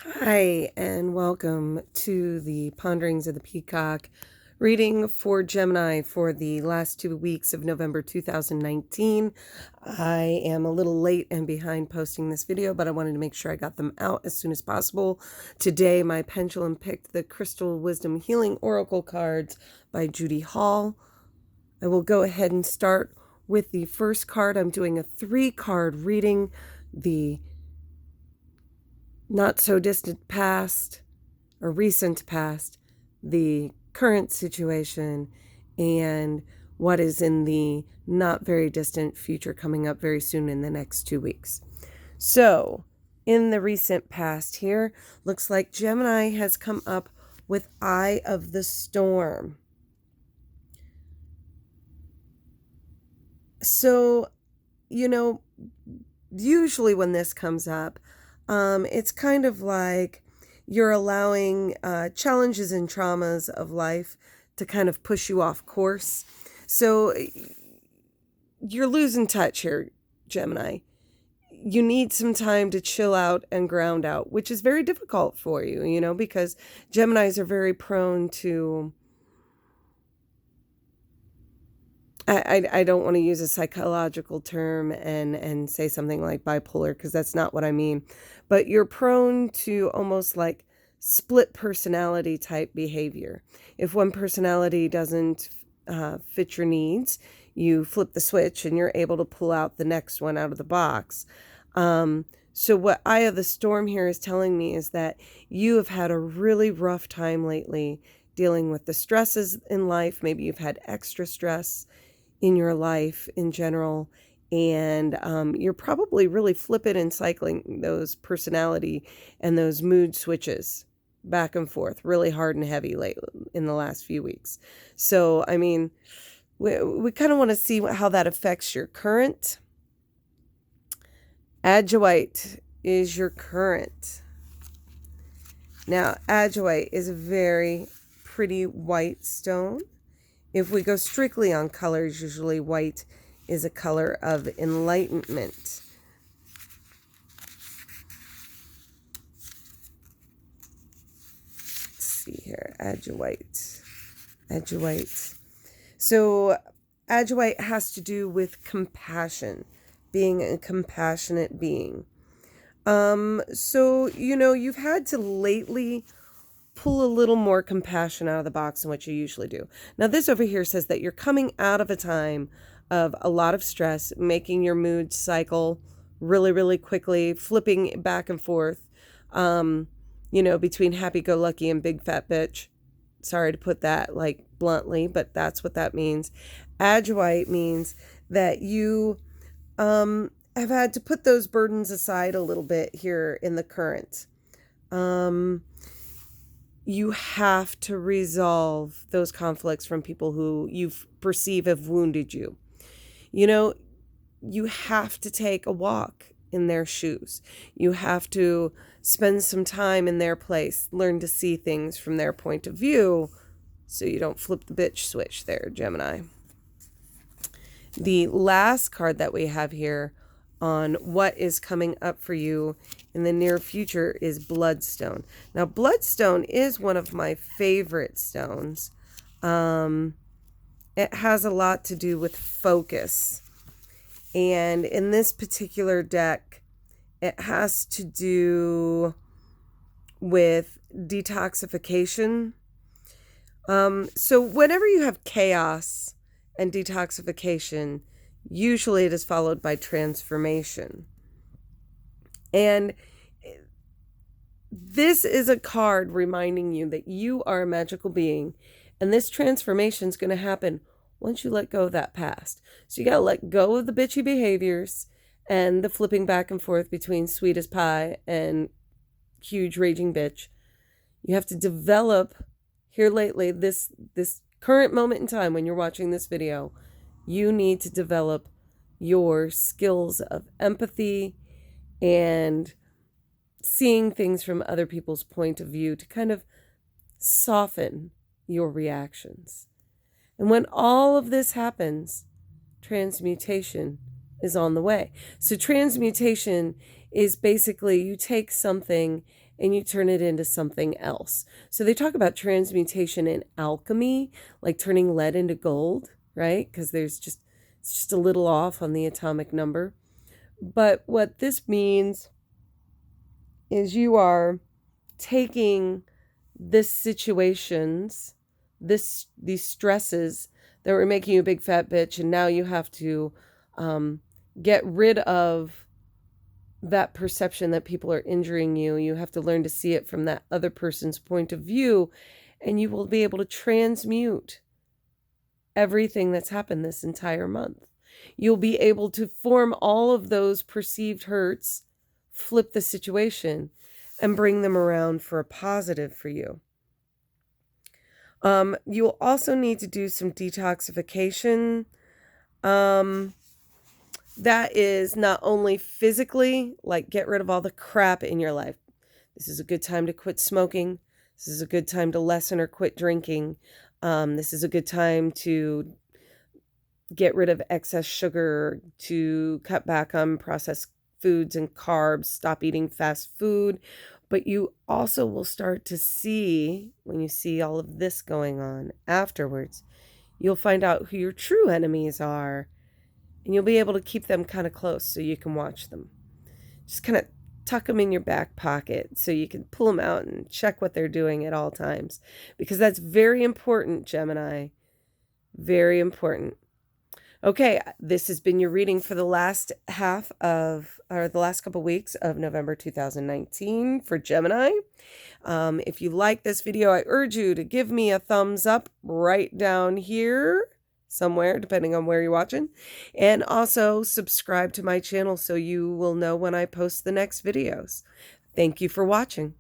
Hi, and welcome to the Ponderings of the Peacock reading for Gemini for the last 2 weeks of November 2019. I am a little late and behind posting this video, but I wanted to make sure I got them out as soon as possible. Today, my pendulum picked the Crystal Wisdom Healing Oracle cards by Judy Hall. I will go ahead and start with the first card. I'm doing a 3-card reading. The not so distant past or recent past, the current situation, and what is in the not very distant future coming up very soon in the next 2 weeks. So in the recent past here, looks like Gemini has come up with Eye of the Storm. So, usually when this comes up, it's kind of like you're allowing challenges and traumas of life to kind of push you off course. So you're losing touch here, Gemini. You need some time to chill out and ground out, which is very difficult for you, because Geminis are very prone to... I don't want to use a psychological term and say something like bipolar, because that's not what I mean. But you're prone to almost like split personality type behavior. If one personality doesn't fit your needs, you flip the switch and you're able to pull out the next one out of the box. So what Eye of the Storm here is telling me is that you have had a really rough time lately dealing with the stresses in life. Maybe you've had extra stress in your life in general, and you're probably really flipping and cycling those personality and those mood switches back and forth really hard and heavy late in the last few weeks. So, I mean, we kind of want to see how that affects your current. Adjoite is your current. Now, adjoite is a very pretty white stone. If we go strictly on colors, usually white is a color of enlightenment. Let's see here, adjoite. So adjoite has to do with compassion, being a compassionate being. So, you've had to lately pull a little more compassion out of the box than what you usually do. Now, this over here says that you're coming out of a time of a lot of stress, making your mood cycle really, really quickly, flipping back and forth, between happy-go-lucky and big fat bitch. Sorry to put that like bluntly, but that's what that means. Adjoite means that you have had to put those burdens aside a little bit here in the current. You have to resolve those conflicts from people who you perceive have wounded you. You have to take a walk in their shoes. You have to spend some time in their place, learn to see things from their point of view, so you don't flip the bitch switch there, Gemini. The last card that we have here on what is coming up for you in the near future is Bloodstone. Now, Bloodstone is one of my favorite stones. It has a lot to do with focus. And in this particular deck, it has to do with detoxification. So whenever you have chaos and detoxification, usually it is followed by transformation. And this is a card reminding you that you are a magical being, and this transformation is going to happen once you let go of that past. So you got to let go of the bitchy behaviors and the flipping back and forth between sweet as pie and huge raging bitch. You have to develop here lately, this current moment in time when you're watching this video, you need to develop your skills of empathy and seeing things from other people's point of view to kind of soften your reactions. And when all of this happens, transmutation is on the way. So transmutation is basically you take something and you turn it into something else. So they talk about transmutation in alchemy, like turning lead into gold, right? Because it's just a little off on the atomic number. But what this means is you are taking these situations, these stresses that were making you a big fat bitch, and now you have to get rid of that perception that people are injuring you. You have to learn to see it from that other person's point of view, and you will be able to transmute everything that's happened this entire month. You'll be able to form all of those perceived hurts, flip the situation, and bring them around for a positive for you. You'll also need to do some detoxification. That is not only physically, like get rid of all the crap in your life. This is a good time to quit smoking. This is a good time to lessen or quit drinking. This is a good time to get rid of excess sugar, to cut back on processed foods and carbs, stop eating fast food. But you also will start to see, when you see all of this going on afterwards, you'll find out who your true enemies are, and you'll be able to keep them kind of close so you can watch them. Just kind of tuck them in your back pocket so you can pull them out and check what they're doing at all times, because that's very important, Gemini. Very important. Okay, this has been your reading for the last the last couple weeks of November 2019 for Gemini. If you like this video, I urge you to give me a thumbs up right down here somewhere, depending on where you're watching. And also subscribe to my channel so you will know when I post the next videos. Thank you for watching.